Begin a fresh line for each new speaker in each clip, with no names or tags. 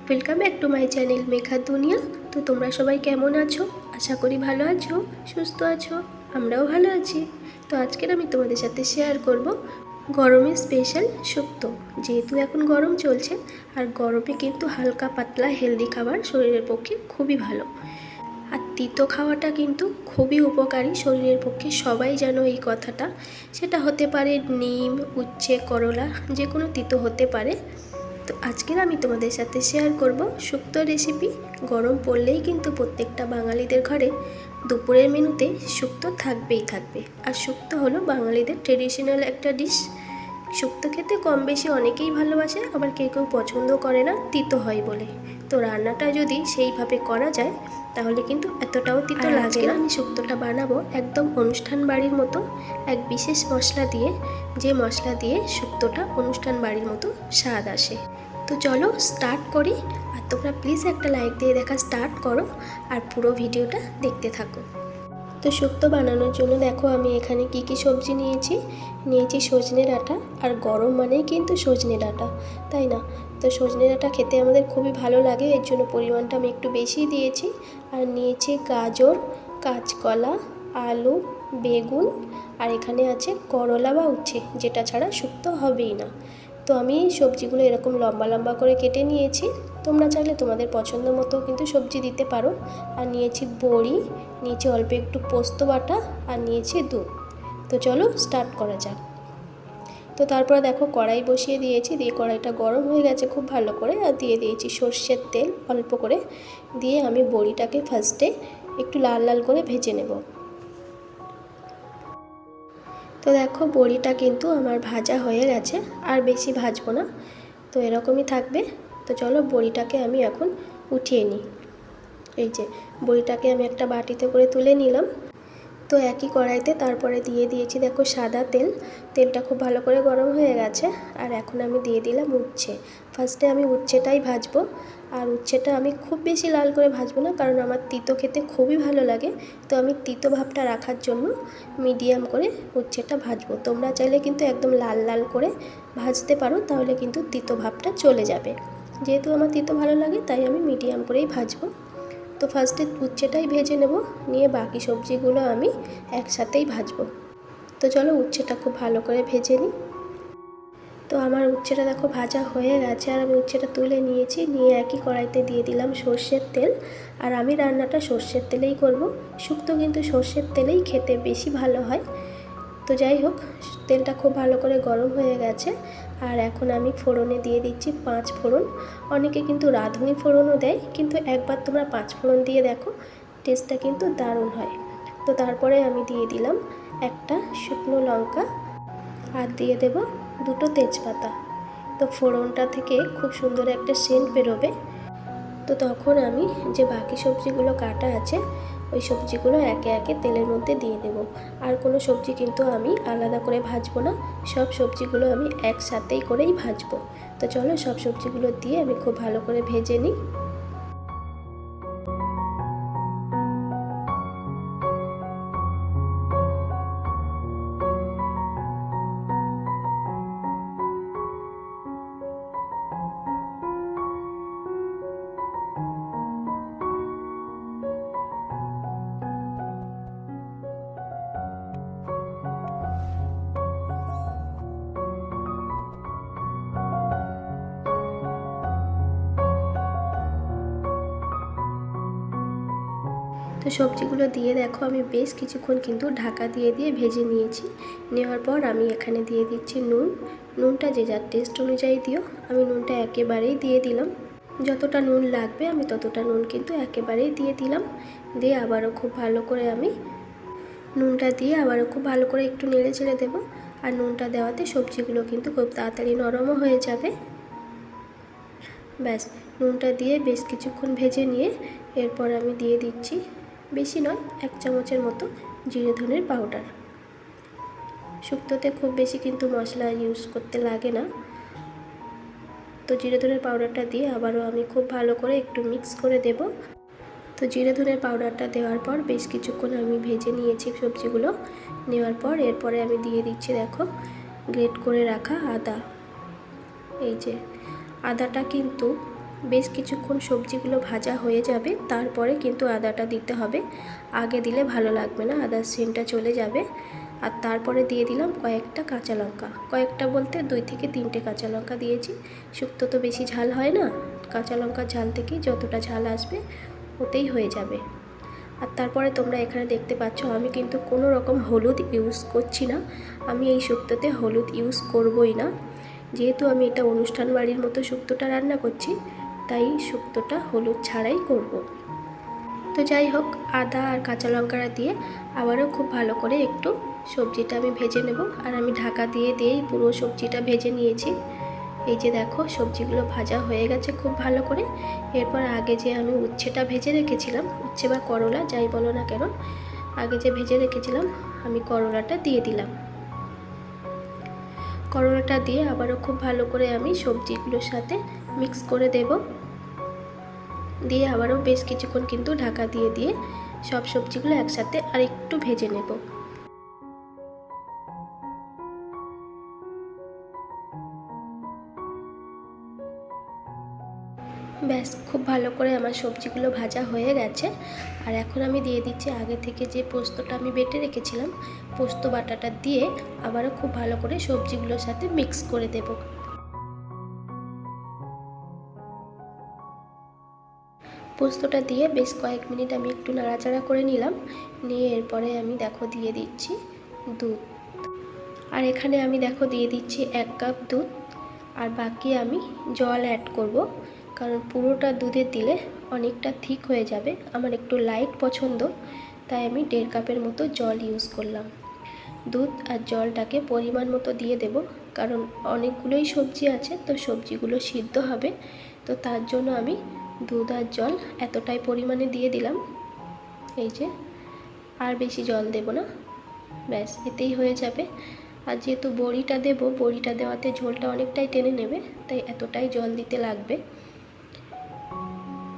Welcome back to my channel মেঘার দুনিয়া। তো তোমরা সবাই কেমন আছো? আশা করি ভালো আছো, সুস্থ আছো। আমরাও ভালো আছি। তো আজকের আমি তোমাদের সাথে শেয়ার করব গরমের স্পেশাল শুক্তো। যেহেতু এখন গরম চলছে, আর গরমে কিন্তু হালকা পাতলা হেলদি খাবার শরীরের পক্ষে খুবই ভালো। আর তিতো খাওয়াটা কিন্তু খুবই উপকারী শরীরের পক্ষে, সবাই জানো এই কথাটা। সেটা হতে পারে নিম, উচ্ছে, করলা, যে কোনো তিতো হতে পারে। তো আজকের আমি তোমাদের সাথে শেয়ার করব শুক্তো রেসিপি। গরম পড়লেই কিন্তু প্রত্যেকটা বাঙালিদের ঘরে দুপুরের মেনুতে শুক্তো থাকবেই থাকবে। আর শুক্তো হলো বাঙালিদের ট্রেডিশনাল একটা ডিশ। শুক্তো খেতে কম বেশি অনেকেই ভালোবাসে, আবার কেউ কেউ পছন্দ করে না তিতো হয় বলে। তো রান্নাটা যদি সেইভাবে করা যায় তাহলে কিন্তু এতটাও তিতো লাগে না। আমি শুক্তোটা বানাবো একদম অনুষ্ঠান বাড়ির মতো, এক বিশেষ মশলা দিয়ে, যে মশলা দিয়ে শুক্তোটা অনুষ্ঠান বাড়ির মতো স্বাদ আসে। তো চলো স্টার্ট করি। আর তোমরা প্লিজ একটা লাইক দিয়ে দেখা স্টার্ট করো, আর পুরো ভিডিওটা দেখতে থাকো। তো শুক্তো বানানোর জন্য দেখো আমি এখানে কি সবজি নিয়েছি সজনে ডাঁটা। আর গরম মানেই কিন্তু সজনে ডাঁটা, তাই না? তো সজনে ডাঁটা খেতে আমাদের খুবই ভালো লাগে, এর জন্য পরিমাণটা আমি একটু বেশি দিয়েছি। আর নিয়েছি গাজর, কাঁচকলা, আলু, বেগুন, আর এখানে আছে করলা বা উচ্ছে, যেটা ছাড়া শুক্তো হবেই না। তো আমি সবজিগুলো এরকম লম্বা লম্বা করে কেটে নিয়েছি। তোমরা চাইলে তোমাদের পছন্দ মতো কিন্তু সবজি দিতে পারো। আর নিয়েছি বড়ি, নিয়েছি অল্প একটু পোস্ত বাটা, আর নিয়েছি দুধ। তো চলো স্টার্ট করা যাক। তো তারপরে দেখো কড়াই বসিয়ে দিয়েছি, দিয়ে কড়াইটা গরম হয়ে গেছে খুব ভালো করে। আর দিয়ে দিয়েছি সর্ষের তেল অল্প করে, দিয়ে আমি বড়িটাকে ফার্স্টে একটু লাল লাল করে ভেজে নেব। তো দেখো বড়িটা কিন্তু আমার ভাজা হয়ে গেছে, আর বেশি ভাজবো না, তো এরকমই থাকবে। তো চলো বড়িটাকে আমি এখন উঠিয়ে নিই। এই যে বড়িটাকে আমি একটা বাটিতে করে তুলে নিলাম। তো একই কড়াইতে তারপরে দিয়ে দিয়েছি দেখো সাদা তেল। তেলটা খুব ভালো করে গরম হয়ে গেছে। আর এখন আমি দিয়ে দিলাম উচ্ছে। ফার্স্টে আমি উচ্ছেটাই ভাজবো। আর উচ্ছেটা আমি খুব বেশি লাল করে ভাজবো না, কারণ আমার তিতো খেতে খুবই ভালো লাগে। তো আমি তিতো ভাবটা রাখার জন্য মিডিয়াম করে উচ্ছেটা ভাজবো। তোমরা চাইলে কিন্তু একদম লাল লাল করে ভাজতে পারো, তাহলে কিন্তু তিতো ভাবটা চলে যাবে। যেহেতু আমার তিতো ভালো লাগে তাই আমি মিডিয়াম করেই ভাজবো। তো ফার্স্টে উচ্ছেটাই ভেজে নেব, নিয়ে বাকি সবজিগুলো আমি একসাথেই ভাজবো। তো চলো উচ্ছেটা খুব ভালো করে ভেজে নিই। তো আমার উচ্ছেটা দেখো ভাজা হয়ে গেছে, আর আমি উচ্ছেটা তুলে নিয়েছি। নিয়ে একই কড়াইতে দিয়ে দিলাম সর্ষের তেল। আর আমি রান্নাটা সর্ষের তেলেই করব। শুক্তো কিন্তু সর্ষের তেলেই খেতে বেশি ভালো হয়। তো যাই হোক, তেলটা খুব ভালো করে গরম হয়ে গেছে। আর এখন আমি ফোড়নে দিয়ে দিচ্ছি 5 ফোড়ন। অনেকে কিন্তু রাঁধুনি ফোড়নও দেয়, কিন্তু একবার তোমরা 5 ফোড়ন দিয়ে দেখো, টেস্টটা কিন্তু দারুণ হয়। তো তারপরে আমি দিয়ে দিলাম একটা শুকনো লঙ্কা, আর দিয়ে দেব 2টো তেজপাতা। তো ফোড়নটা থেকে খুব সুন্দর একটা সেন্ট বেরোবে। তো তখন আমি যে বাকি সবজিগুলো কাটা আছে, ওই সবজিগুলো একে একে তেলের মধ্যে দিয়ে দেব। আর কোনো সবজি কিন্তু আমি আলাদা করে ভাজবো না, সব সবজিগুলো আমি একসাথেই করেই ভাজবো। তো চলো সব সবজিগুলো দিয়ে আমি খুব ভালো করে ভেজে নিই। তো সবজিগুলো দিয়ে দেখো আমি বেশ কিছুক্ষণ কিন্তু ঢাকা দিয়ে ভেজে নিয়েছি। নেওয়ার পর আমি এখানে দিয়ে দিচ্ছি নুন। নুনটা যে যার টেস্ট অনুযায়ী দিও, আমি নুনটা একেবারেই দিয়ে দিলাম। যতটা নুন লাগবে আমি ততটা নুন কিন্তু একেবারেই দিয়ে দিলাম। দিয়ে আবারও খুব ভালো করে আমি নুনটা দিয়ে আবারও খুব ভালো করে একটু নেড়ে চেড়ে দেবো। আর নুনটা দেওয়াতে সবজিগুলো কিন্তু খুব তাড়াতাড়ি নরমও হয়ে যাবে। ব্যাস, নুনটা দিয়ে বেশ কিছুক্ষণ ভেজে নিয়ে এরপর আমি দিয়ে দিচ্ছি, বেশি নয়, 1 চামচের মতো জিরে ধনের পাউডার। শুক্তোতে খুব বেশি কিন্তু মশলা ইউজ করতে লাগে না। তো জিরে ধনের পাউডারটা দিয়ে আবারও আমি খুব ভালো করে একটু মিক্স করে দেব। তো জিরে ধনের পাউডারটা দেওয়ার পর বেশ কিছুক্ষণ আমি ভেজে নিয়েছি সবজিগুলো। নেওয়ার পর এরপরে আমি দিয়ে দিচ্ছি দেখো গ্রেট করে রাখা আদা। এই যে আদাটা কিন্তু বেশ কিছুক্ষণ সবজিগুলো ভাজা হয়ে যাবে, তারপরে কিন্তু আদাটা দিতে হবে। আগে দিলে ভালো লাগবে না, আদার সেন্টটা চলে যাবে। আর তারপরে দিয়ে দিলাম কয়েকটা কাঁচা লঙ্কা, কয়েকটা বলতে 2 থেকে 3টে কাঁচা লঙ্কা দিয়েছি। শুক্তো তো বেশি ঝাল হয় না, কাঁচা লঙ্কার ঝাল থেকেই যতটা ঝাল আসবে ওতেই হয়ে যাবে। আর তারপরে তোমরা এখানে দেখতে পাচ্ছ আমি কিন্তু কোনো রকম হলুদ ইউজ করছি না। আমি এই শুক্তোতে হলুদ ইউজ করবই না, যেহেতু আমি এটা অনুষ্ঠান বাড়ির মতো শুক্তোটা রান্না করছি, তাই শুক্তোটা হলুদ ছাড়াই করব। তো যাই হোক, আদা আর কাঁচা লঙ্কাটা দিয়ে আবারও খুব ভালো করে একটু সবজিটা আমি ভেজে নেব। আর আমি ঢাকা দিয়েই পুরো সবজিটা ভেজে নিয়েছি। এই যে দেখো, সবজিগুলো ভাজা হয়ে গেছে খুব ভালো করে। এরপর আগে যে আমি উচ্ছেটা ভেজে রেখেছিলাম, উচ্ছে বা করলা যাই বলো না কেন, আগে যে ভেজে রেখেছিলাম আমি করলাটা দিয়ে দিলাম। করলাটা দিয়ে আবারও খুব ভালো করে আমি সবজিগুলোর সাথে মিক্স করে দেব। দিয়ে আবারও বেশ কিছুক্ষণ কিন্তু ঢাকা দিয়ে সব সবজিগুলো একসাথে আর একটু ভেজে নেব। ব্যাস, খুব ভালো করে আমার সবজিগুলো ভাজা হয়ে গেছে। আর এখন আমি দিয়ে দিচ্ছি আগে থেকে যে পোস্তটা আমি বেটে রেখেছিলাম, পোস্ত বাটাটা দিয়ে আবারও খুব ভালো করে সবজিগুলোর সাথে মিক্স করে দেব। পোস্তটা দিয়ে বেশ কয়েক মিনিট আমি একটু নাড়াচাড়া করে নিলাম। নিয়ে এরপরে আমি দেখো দিয়ে দিচ্ছি দুধ। আর এখানে আমি দেখো দিয়ে দিচ্ছি 1 কাপ দুধ। আর বাকি আমি জল অ্যাড করব, কারণ পুরোটা দুধে দিলে অনেকটা থিক হয়ে যাবে। আমার একটু লাইট পছন্দ, তাই আমি 1.5 কাপের মতো জল ইউজ করলাম। দুধ আর জলটাকে পরিমাণ মতো দিয়ে দেব, কারণ অনেকগুলোই সবজি আছে, তো সবজিগুলো সিদ্ধ হবে। তো তার জন্য আমি দুধ আর জল এতটাই পরিমাণে দিয়ে দিলাম। এই যে, আর বেশি জল দেব না, ব্যাস এতেই হয়ে যাবে। আর যেহেতু বড়িটা দেব, বড়িটা দেওয়াতে ঝোলটা অনেকটাই টেনে নেবে, তাই এতটাই জল দিতে লাগবে।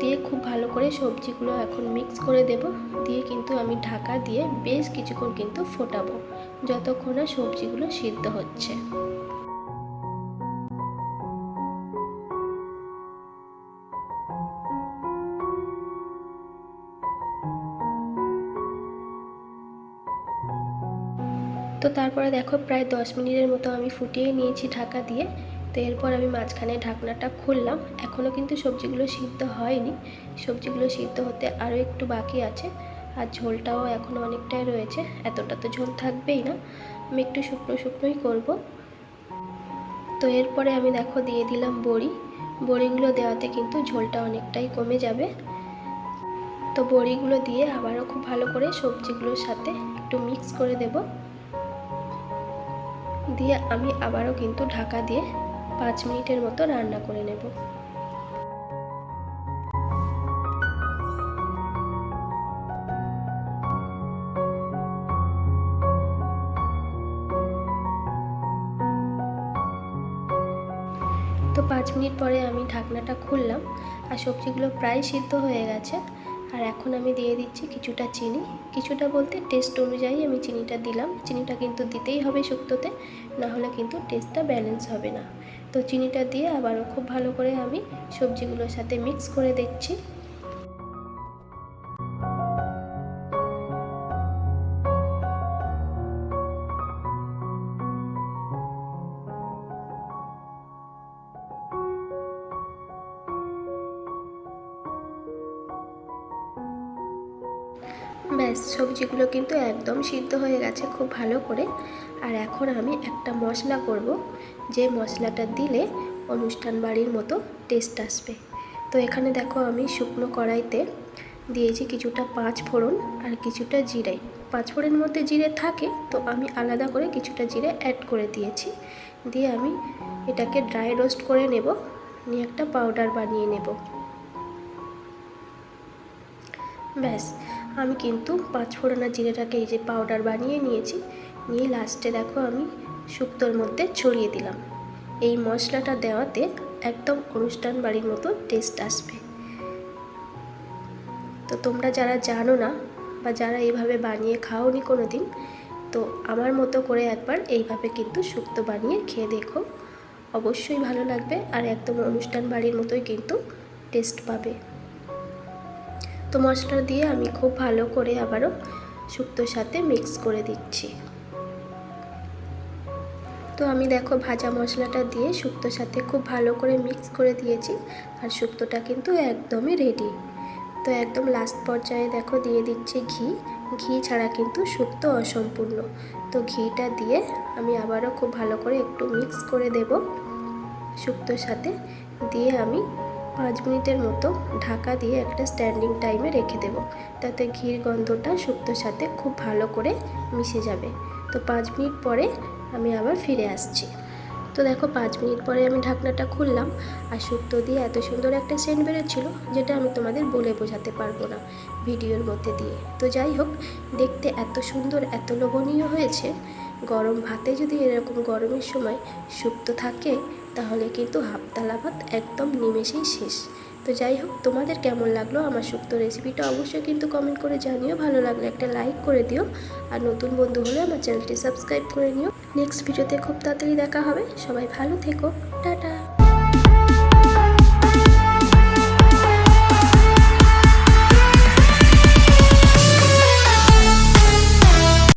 দিয়ে খুব ভালো করে সবজিগুলো এখন মিক্স করে দেব। দিয়ে কিন্তু আমি ঢাকা দিয়ে বেশ কিছুক্ষণ কিন্তু ফোটাবো, যতক্ষণ না সবজিগুলো সিদ্ধ হচ্ছে। তো তারপরে দেখো, প্রায় 10 মিনিটের মতো আমি ফুটিয়ে নিয়েছি ঢাকা দিয়ে। তো এরপর আমি মাঝখানে ঢাকনাটা খুললাম। এখনও কিন্তু সবজিগুলো সিদ্ধ হয়নি, সবজিগুলো সিদ্ধ হতে আরও একটু বাকি আছে। আর ঝোলটাও এখনও অনেকটাই রয়েছে, এতটা তো ঝোল থাকবেই না, আমি একটু শুকনোই করব। তো এরপরে আমি দেখো দিয়ে দিলাম বড়ি। বড়িগুলো দেওয়াতে কিন্তু ঝোলটা অনেকটাই কমে যাবে। তো বড়িগুলো দিয়ে আবারও খুব ভালো করে সবজিগুলোর সাথে একটু মিক্স করে দেব। দিয়ে আমি আবারও কিন্তু ঢাকা দিয়ে 5 মিনিটের মতো রান্না করে নেব। তো 5 মিনিট পরে আমি ঢাকনাটা খুললাম, আর সবজিগুলো প্রায় সিদ্ধ হয়ে গেছে। আর এখন আমি দিয়ে দিচ্ছি কিছুটা চিনি, কিছুটা বলতে টেস্ট অনুযায়ী আমি চিনিটা দিলাম। চিনিটা কিন্তু দিতেই হবে শুক্তোতে, না হলে কিন্তু টেস্টটা ব্যালেন্স হবে না। তো চিনিটা দিয়ে আবারও খুব ভালো করে আমি সবজিগুলোর সাথে মিক্স করে দিচ্ছি। ব্যাস, সবজিগুলো কিন্তু একদম সিদ্ধ হয়ে গেছে খুব ভালো করে। আর এখন আমি একটা মশলা করব, যে মশলাটা দিলে অনুষ্ঠান বাড়ির মতো টেস্ট আসবে। তো এখানে দেখো আমি শুকনো কড়াইতে দিয়েছি কিছুটা 5 ফোড়ন আর কিছুটা জিরে। 5 ফোড়নের মধ্যে জিরে থাকে, তো আমি আলাদা করে কিছুটা জিরে অ্যাড করে দিয়েছি। দিয়ে আমি এটাকে ড্রাই রোস্ট করে নেব, নিয়ে একটা পাউডার বানিয়ে নেব। ব্যাস, আমি কিন্তু 5 ফোড়ন আর জিরেটাকে এই যে পাউডার বানিয়ে নিয়েছি। নিয়ে লাস্টে দেখো আমি শুক্তোর মধ্যে ছড়িয়ে দিলাম। এই মশলাটা দেওয়াতে একদম অনুষ্ঠান বাড়ির মতো টেস্ট আসবে। তো তোমরা যারা জানো না বা যারা এইভাবে বানিয়ে খাওনি কোনো দিন, তো আমার মতো করে একবার এইভাবে কিন্তু শুক্তো বানিয়ে খেয়ে দেখো, অবশ্যই ভালো লাগবে। আর একদম অনুষ্ঠান বাড়ির মতোই কিন্তু টেস্ট পাবে। তো মশলা দিয়ে আমি খুব ভালো করে আবারও শুক্তোর সাথে মিক্স করে দিচ্ছি। তো আমি দেখো ভাজা মশলাটা দিয়ে শুক্তোর সাথে খুব ভালো করে মিক্স করে দিয়েছি, আর শুক্তোটা কিন্তু একদমই রেডি। তো একদম লাস্ট পর্যায়ে দেখো দিয়ে দিচ্ছি ঘি। ঘি ছাড়া কিন্তু শুক্তো অসম্পূর্ণ। তো ঘিটা দিয়ে আমি আবারও খুব ভালো করে একটু মিক্স করে দেব শুক্তোর সাথে। দিয়ে আমি 5 মিনিটের মতো ঢাকা দিয়ে একটা স্ট্যান্ডিং টাইমে রেখে দেব, তাতে ঘির গন্ধটা শুক্তোর সাথে খুব ভালো করে মিশে যাবে। তো 5 মিনিট পরে আমি আবার ফিরে আসছি। তো দেখো 5 মিনিট পরে আমি ঢাকনাটা খুললাম, আর শুক্তো দিয়ে এত সুন্দর একটা সেন্ট বেরোচ্ছিলো, যেটা আমি তোমাদের বলে বোঝাতে পারবো না ভিডিওর মধ্যে দিয়ে। তো যাই হোক, দেখতে এত সুন্দর, এত লোভনীয় হয়েছে। গরম ভাতে যদি এরকম গরমের সময় শুক্তো থাকে, তাহলে কিন্তু হাফতালা ভাত একদম নিমেষেই শেষ। তো যাই হোক, তোমাদের কেমন লাগলো আমার শুক্তো রেসিপিটা অবশ্যই কিন্তু কমেন্ট করে জানিও। ভালো লাগলে একটা লাইক করে দিও, আর নতুন বন্ধু হলে আমার চ্যানেলটি সাবস্ক্রাইব করে নিও। নেক্সট ভিডিওতে খুব তাড়াতাড়ি দেখা হবে। সবাই ভালো থেকো, টাটা।